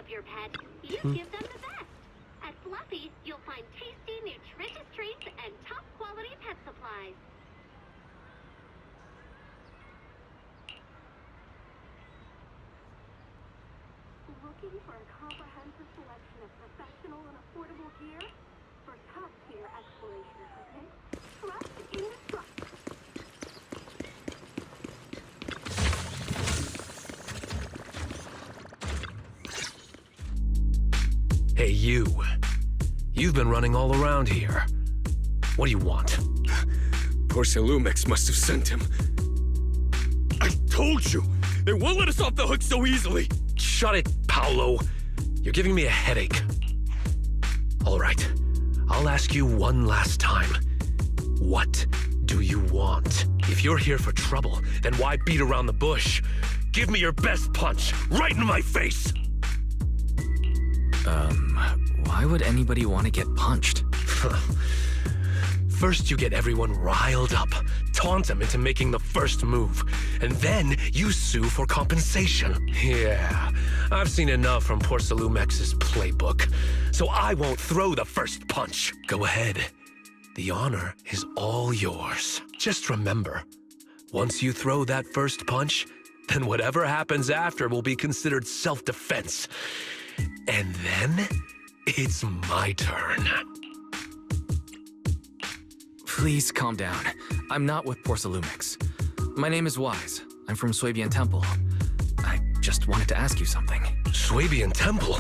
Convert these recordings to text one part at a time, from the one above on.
love your pet, you give them the best. At Fluffy, you'll find tasty, nutritious treats and top-quality pet supplies. Looking for a comprehensive selection of professional and affordable gear? For top-tier exploration equipment, trust Indestruct. Hey, you. You've been running all around here. What do you want? Porcelumix must have sent him. I told you! They won't let us off the hook so easily! Shut it, Paolo. You're giving me a headache. All right, I'll ask you one last time. What do you want? If you're here for trouble, then why beat around the bush? Give me your best punch, right in my face! Why would anybody want to get punched? First you get everyone riled up, taunt them into making the first move, and then you sue for compensation. Yeah, I've seen enough from Porcelumex's playbook, so I won't throw the first punch. Go ahead. The honor is all yours. Just remember, once you throw that first punch, then whatever happens after will be considered self-defense. And then, it's my turn. Please calm down. I'm not with Porcelumix. My name is Wise. I'm from Swabian Temple. I just wanted to ask you something. Swabian Temple?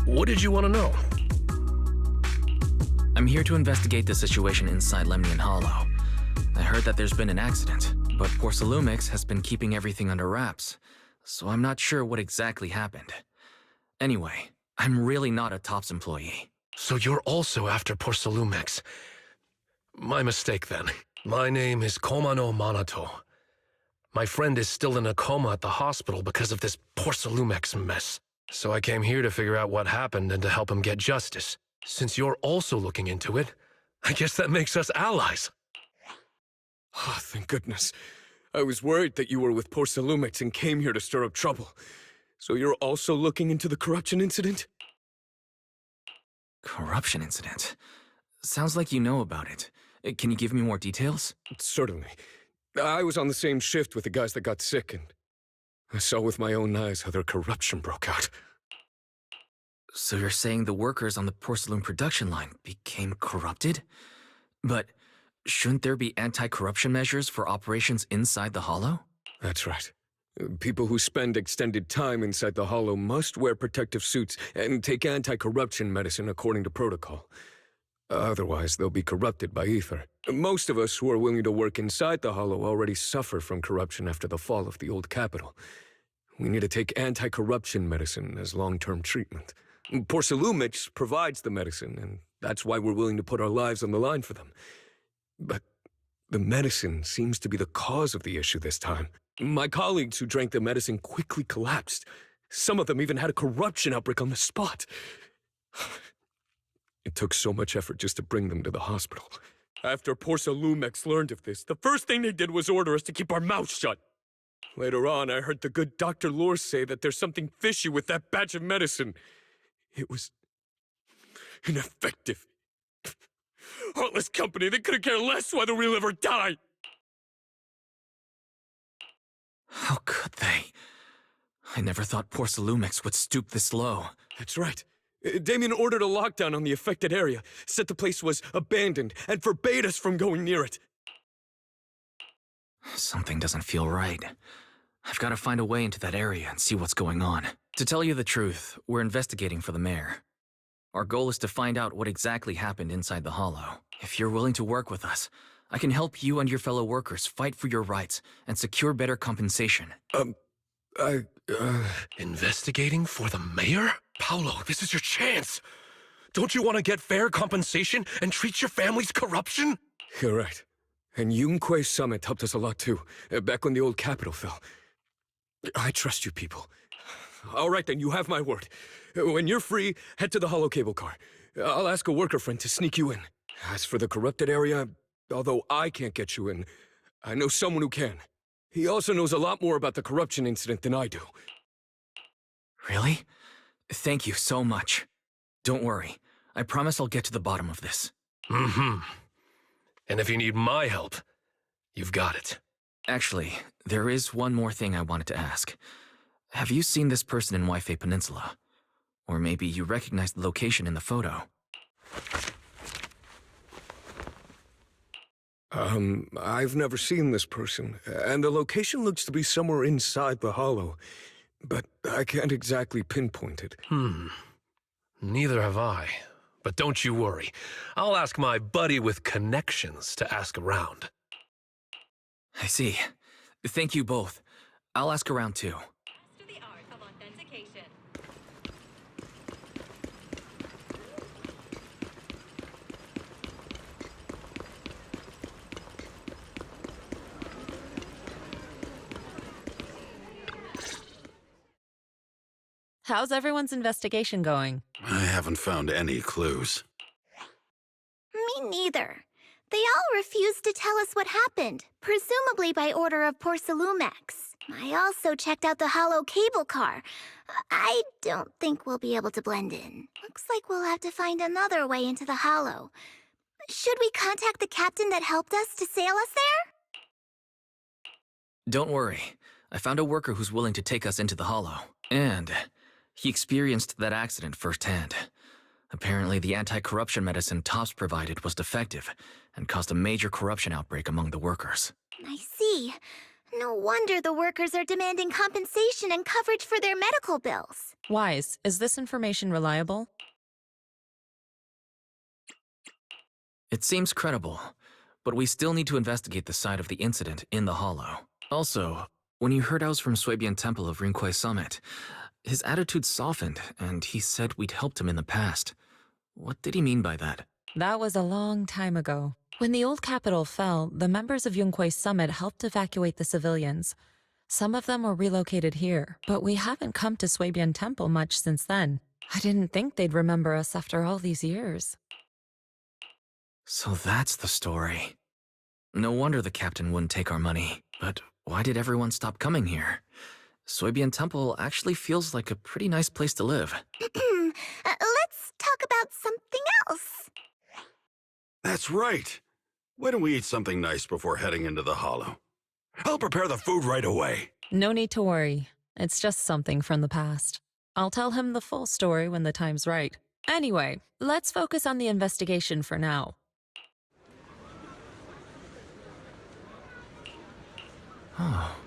What did you want to know? I'm here to investigate the situation inside Lemnian Hollow. I heard that there's been an accident, but Porcelumix has been keeping everything under wraps, so I'm not sure what exactly happened. Anyway, I'm really not a TOPS employee. So you're also after Porcelumix. My mistake, then. My name is Komano Manato. My friend is still in a coma at the hospital because of this Porcelumix mess. So I came here to figure out what happened and to help him get justice. Since you're also looking into it, I guess that makes us allies. Oh, thank goodness. I was worried that you were with Porcelumix and came here to stir up trouble. So you're also looking into the corruption incident? Corruption incident? Sounds like you know about it. Can you give me more details? Certainly. I was on the same shift with the guys that got sick, and I saw with my own eyes how their corruption broke out. So you're saying the workers on the porcelain production line became corrupted? But shouldn't there be anti-corruption measures for operations inside the Hollow? That's right. People who spend extended time inside the Hollow must wear protective suits and take anti-corruption medicine according to protocol. Otherwise, they'll be corrupted by ether. Most of us who are willing to work inside the Hollow already suffer from corruption after the fall of the old capital. We need to take anti-corruption medicine as long-term treatment. Porcelumix provides the medicine, and that's why we're willing to put our lives on the line for them. But the medicine seems to be the cause of the issue this time. My colleagues who drank the medicine quickly collapsed. Some of them even had a corruption outbreak on the spot. It took so much effort just to bring them to the hospital. After Porcelumix learned of this, the first thing they did was order us to keep our mouths shut. Later on, I heard the good Dr. Lore say that there's something fishy with that batch of medicine. It was ineffective. Heartless company, they couldn't care less whether we live or die. How could they? I never thought Porcelumix would stoop this low. That's right. Damien ordered a lockdown on the affected area, said the place was abandoned, and forbade us from going near it. Something doesn't feel right. I've got to find a way into that area and see what's going on. To tell you the truth, we're investigating for the mayor. Our goal is to find out what exactly happened inside the Hollow. If you're willing to work with us, I can help you and your fellow workers fight for your rights and secure better compensation. Investigating for the mayor? Paolo, this is your chance. Don't you want to get fair compensation and treat your family's corruption? You're right. And Yunque's summit helped us a lot too, back when the old capital fell. I trust you people. All right then, you have my word. When you're free, head to the hollow cable car. I'll ask a worker friend to sneak you in. As for the corrupted area, although I can't get you in, I know someone who can. He also knows a lot more about the corruption incident than I do. Really? Thank you so much. Don't worry. I promise I'll get to the bottom of this. Mm-hmm. And if you need my help, you've got it. Actually, there is one more thing I wanted to ask. Have you seen this person in Waifei Peninsula? Or maybe you recognize the location in the photo? I've never seen this person, and the location looks to be somewhere inside the hollow, but I can't exactly pinpoint it. Neither have I. But don't you worry. I'll ask my buddy with connections to ask around. I see. Thank you both. I'll ask around too. Master the art of authentication. How's everyone's investigation going? I haven't found any clues. Me neither. They all refused to tell us what happened, presumably by order of Porcelumex. I also checked out the hollow cable car. I don't think we'll be able to blend in. Looks like we'll have to find another way into the hollow. Should we contact the captain that helped us to sail us there? Don't worry. I found a worker who's willing to take us into the hollow. And he experienced that accident firsthand. Apparently, the anti-corruption medicine Tops provided was defective and caused a major corruption outbreak among the workers. I see. No wonder the workers are demanding compensation and coverage for their medical bills. Wise, is this information reliable? It seems credible, but we still need to investigate the side of the incident in the hollow. Also, when you heard I was from Swabian Temple of Rinquai Summit, his attitude softened, and he said we'd helped him in the past. What did he mean by that? That was a long time ago. When the old capital fell, the members of Yunquai Summit helped evacuate the civilians. Some of them were relocated here, but we haven't come to Swabian Temple much since then. I didn't think they'd remember us after all these years. So that's the story. No wonder the captain wouldn't take our money. But why did everyone stop coming here? Swabian Temple actually feels like a pretty nice place to live. Let's talk about something else. That's right. Why don't we eat something nice before heading into the hollow? I'll prepare the food right away. No need to worry. It's just something from the past. I'll tell him the full story when the time's right. Anyway, let's focus on the investigation for now. Oh.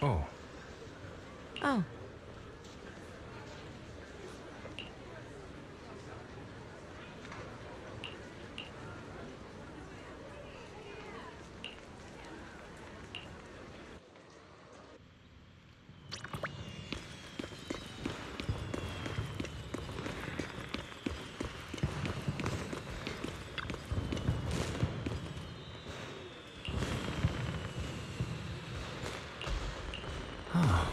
Oh. Oh. Oh.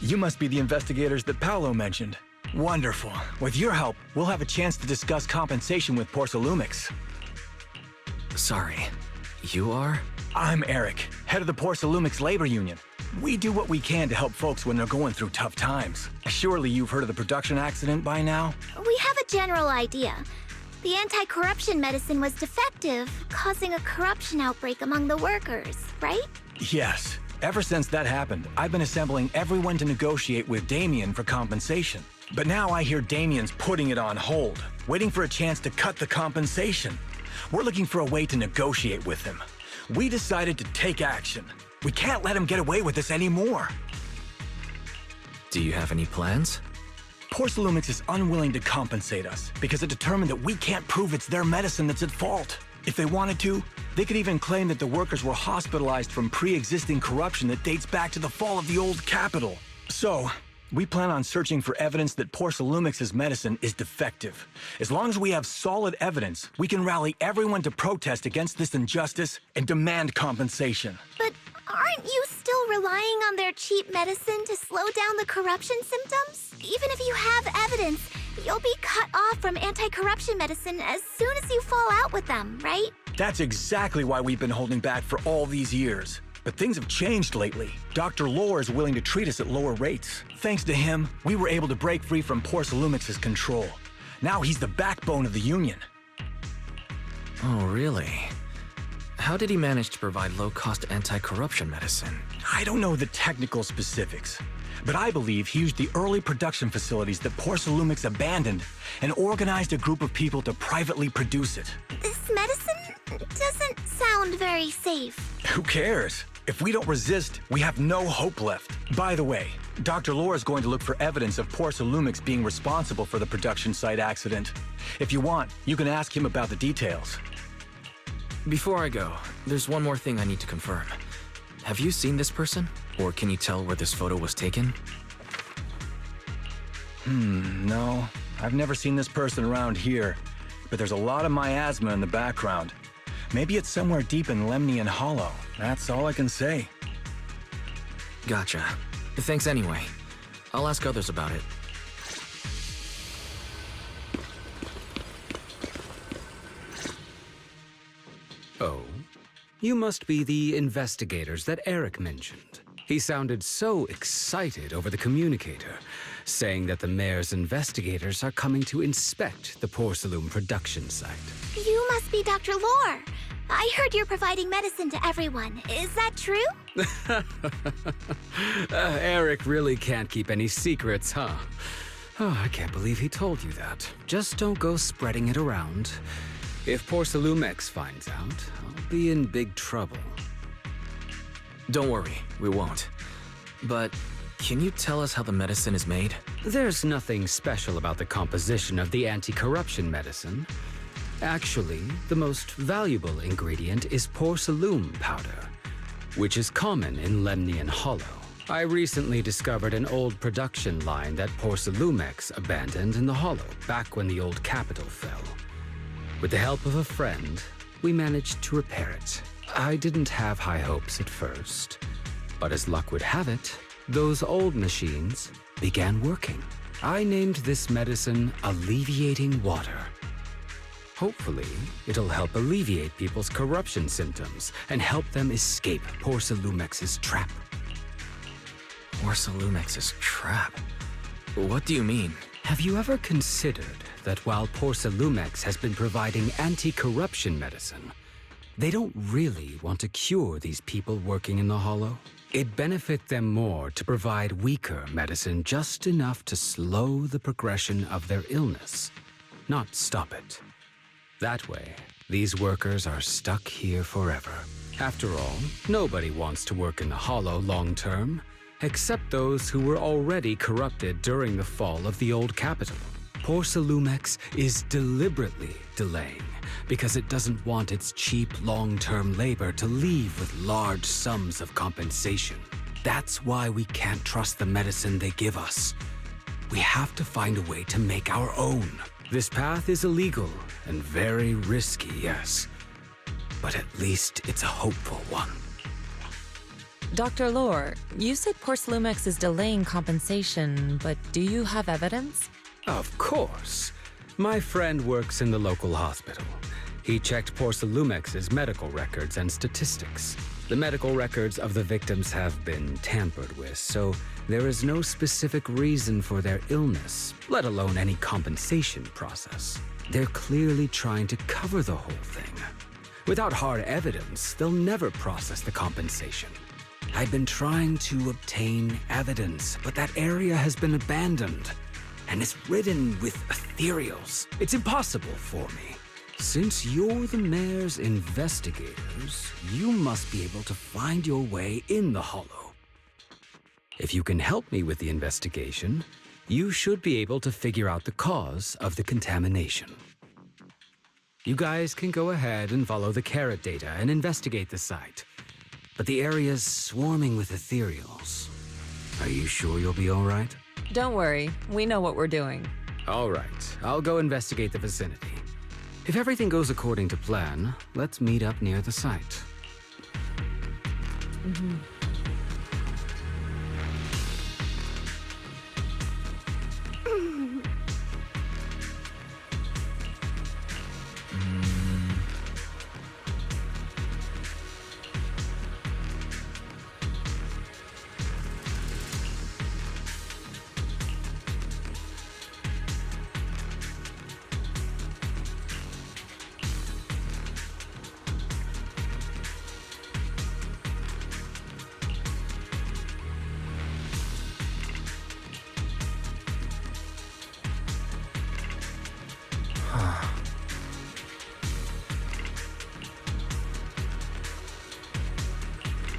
You must be the investigators that Paolo mentioned. Wonderful. With your help, we'll have a chance to discuss compensation with Porcelumix. Sorry, you are? I'm Eric, head of the Porcelumix Labor Union. We do what we can to help folks when they're going through tough times. Surely you've heard of the production accident by now? We have a general idea. The anti-corruption medicine was defective, causing a corruption outbreak among the workers, right? Yes. Ever since that happened, I've been assembling everyone to negotiate with Damien for compensation. But now I hear Damien's putting it on hold, waiting for a chance to cut the compensation. We're looking for a way to negotiate with him. We decided to take action. We can't let him get away with this anymore. Do you have any plans? Porcelumix is unwilling to compensate us because it determined that we can't prove it's their medicine that's at fault. If they wanted to, they could even claim that the workers were hospitalized from pre-existing corruption that dates back to the fall of the old capital. So, we plan on searching for evidence that Porcelumix's medicine is defective. As long as we have solid evidence, we can rally everyone to protest against this injustice and demand compensation. But aren't you still relying on their cheap medicine to slow down the corruption symptoms? Even if you have evidence, you'll be cut off from anti-corruption medicine as soon as you fall out with them, right? That's exactly why we've been holding back for all these years. But things have changed lately. Dr. Lore is willing to treat us at lower rates. Thanks to him, we were able to break free from Porcelumix's control. Now he's the backbone of the Union. Oh, really? How did he manage to provide low-cost anti-corruption medicine? I don't know the technical specifics, but I believe he used the early production facilities that Porcelumix abandoned and organized a group of people to privately produce it. This medicine doesn't sound very safe. Who cares? If we don't resist, we have no hope left. By the way, Dr. Lore is going to look for evidence of Porcelumix being responsible for the production site accident. If you want, you can ask him about the details. Before I go, there's one more thing I need to confirm. Have you seen this person? Or can you tell where this photo was taken? No. I've never seen this person around here, but there's a lot of miasma in the background. Maybe it's somewhere deep in Lemnian Hollow. That's all I can say. Gotcha. Thanks anyway. I'll ask others about it. Oh, you must be the investigators that Eric mentioned. He sounded so excited over the communicator, saying that the mayor's investigators are coming to inspect the Porcelain production site. You must be Dr. Lore. I heard you're providing medicine to everyone. Is that true? Eric really can't keep any secrets, huh? Oh, I can't believe he told you that. Just don't go spreading it around. If Porcelumex finds out, I'll be in big trouble. Don't worry, we won't. But can you tell us how the medicine is made? There's nothing special about the composition of the anti-corruption medicine. Actually, the most valuable ingredient is porcelain powder, which is common in Lemnian Hollow. I recently discovered an old production line that Porcelumex abandoned in the Hollow back when the old capital fell. With the help of a friend, we managed to repair it. I didn't have high hopes at first, but as luck would have it, those old machines began working. I named this medicine Alleviating Water. Hopefully, it'll help alleviate people's corruption symptoms and help them escape Porcelumex's trap. Porcelumex's trap? What do you mean? Have you ever considered that while Porcelumex has been providing anti-corruption medicine, they don't really want to cure these people working in the Hollow? It'd benefit them more to provide weaker medicine just enough to slow the progression of their illness, not stop it. That way, these workers are stuck here forever. After all, nobody wants to work in the Hollow long term, except those who were already corrupted during the fall of the old capital. Porcelumex is deliberately delaying because it doesn't want its cheap long-term labor to leave with large sums of compensation. That's why we can't trust the medicine they give us. We have to find a way to make our own. This path is illegal and very risky, yes, but at least it's a hopeful one. Dr. Lore, you said Porcelumex is delaying compensation, but do you have evidence? Of course. My friend works in the local hospital. He checked Porcelumex's medical records and statistics. The medical records of the victims have been tampered with, so there is no specific reason for their illness, let alone any compensation process. They're clearly trying to cover the whole thing. Without hard evidence, they'll never process the compensation. I've been trying to obtain evidence, but that area has been abandoned, and it's ridden with ethereals. It's impossible for me. Since you're the mayor's investigators, you must be able to find your way in the Hollow. If you can help me with the investigation, you should be able to figure out the cause of the contamination. You guys can go ahead and follow the carrot data and investigate the site. But the area's swarming with ethereals. Are you sure you'll be all right? Don't worry, we know what we're doing. All right, I'll go investigate the vicinity. If everything goes according to plan, let's meet up near the site.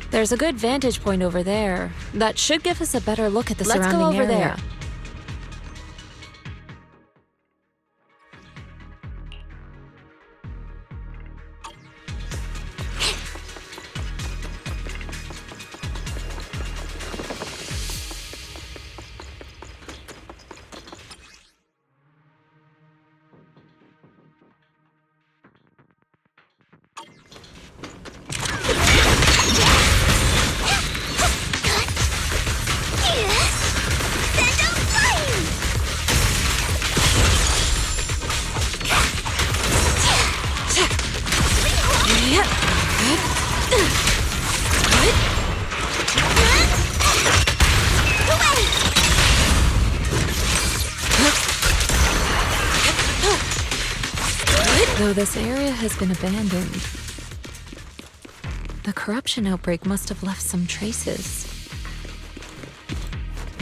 There's a good vantage point over there. That should give us a better look at the Let's go surrounding over area. there. So this area has been abandoned. The corruption outbreak must have left some traces.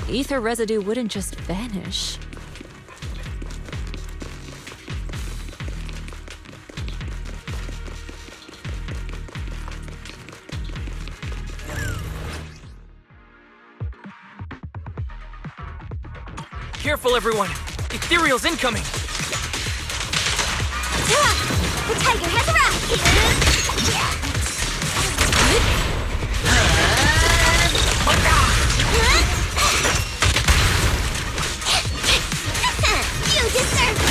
Ether residue wouldn't just vanish. Careful, everyone! Ethereal's incoming! The tiger has arrived! You deserve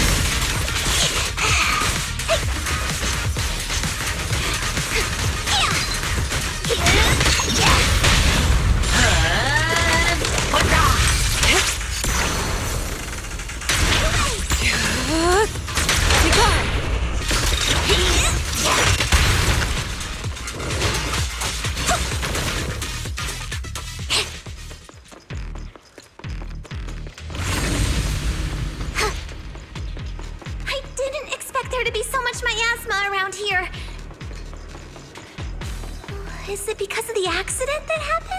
I didn't expect there to be so much miasma around here. Is it because of the accident that happened?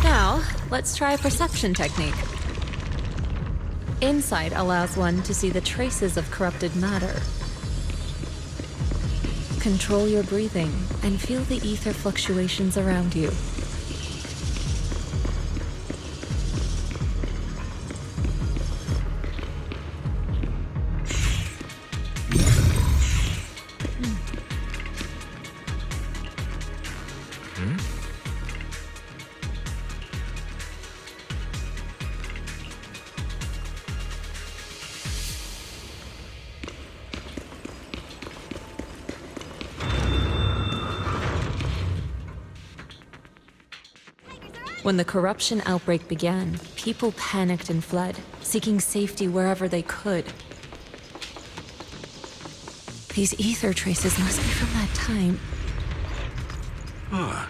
Now, let's try a perception technique. Insight allows one to see the traces of corrupted matter. Control your breathing and feel the ether fluctuations around you. When the corruption outbreak began, people panicked and fled, seeking safety wherever they could. These ether traces must be from that time. Huh.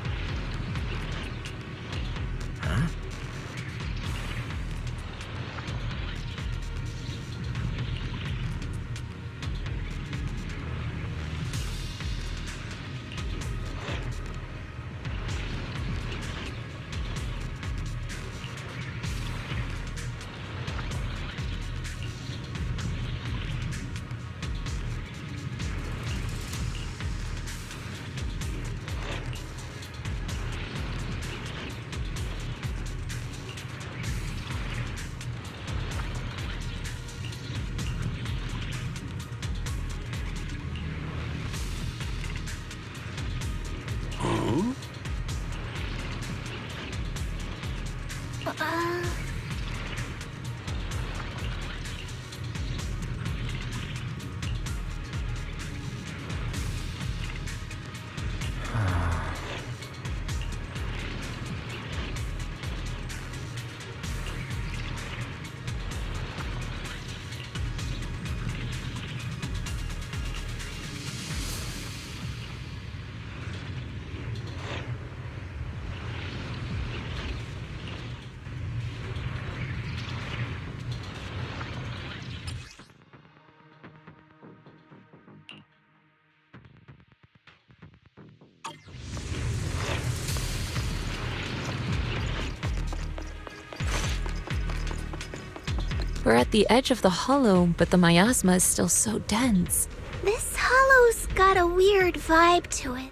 We're at the edge of the hollow, but the miasma is still so dense. This hollow's got a weird vibe to it.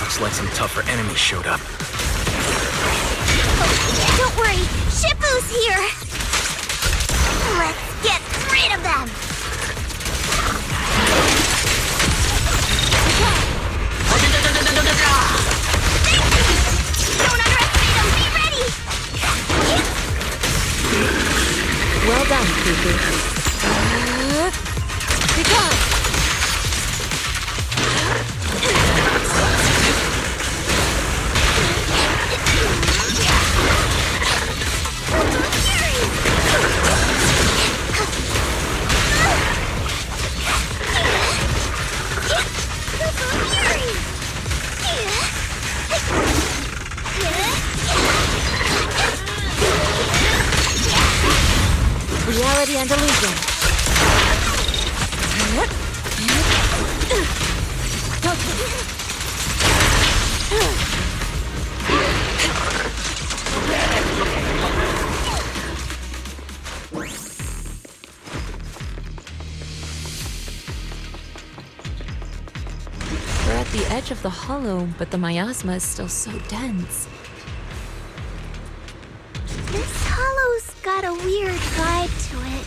Looks like some tougher enemies showed up. Oh, don't worry, Shifu's here! Let's get rid of them! Don't underestimate them! Be ready! Well done, Cuckoo. Be gone! Reality and illusion. We're at the edge of the hollow, but the miasma is still so dense. This hollow's got a weird vibe to it.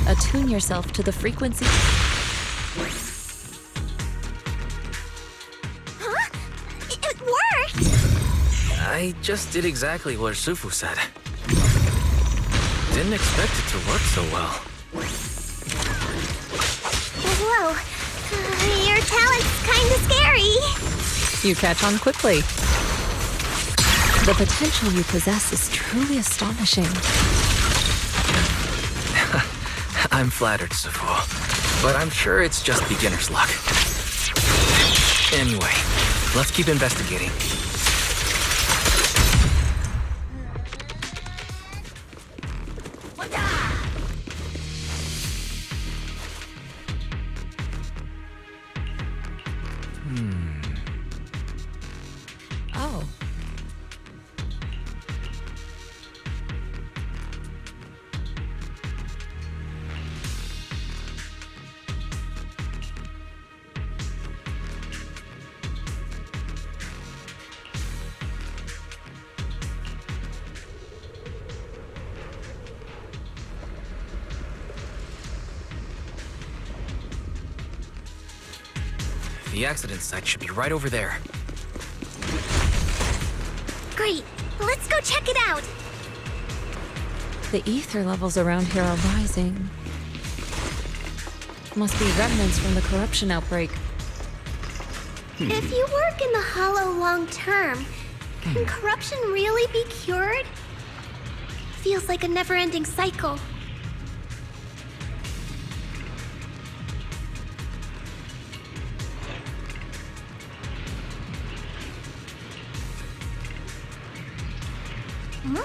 Attune yourself to the frequency. Huh? It worked! I just did exactly what Sufu said. Didn't expect it to work so well. Whoa. Your talent's kinda scary. You catch on quickly. The potential you possess is truly astonishing. I'm flattered, Sufu, but I'm sure it's just beginner's luck. Anyway, let's keep investigating. Oh. The accident site should be right over there. Great. Let's go check it out. The ether levels around here are rising. Must be remnants from the corruption outbreak. If you work in the Hollow long term, can corruption really be cured? Feels like a never-ending cycle. Huh?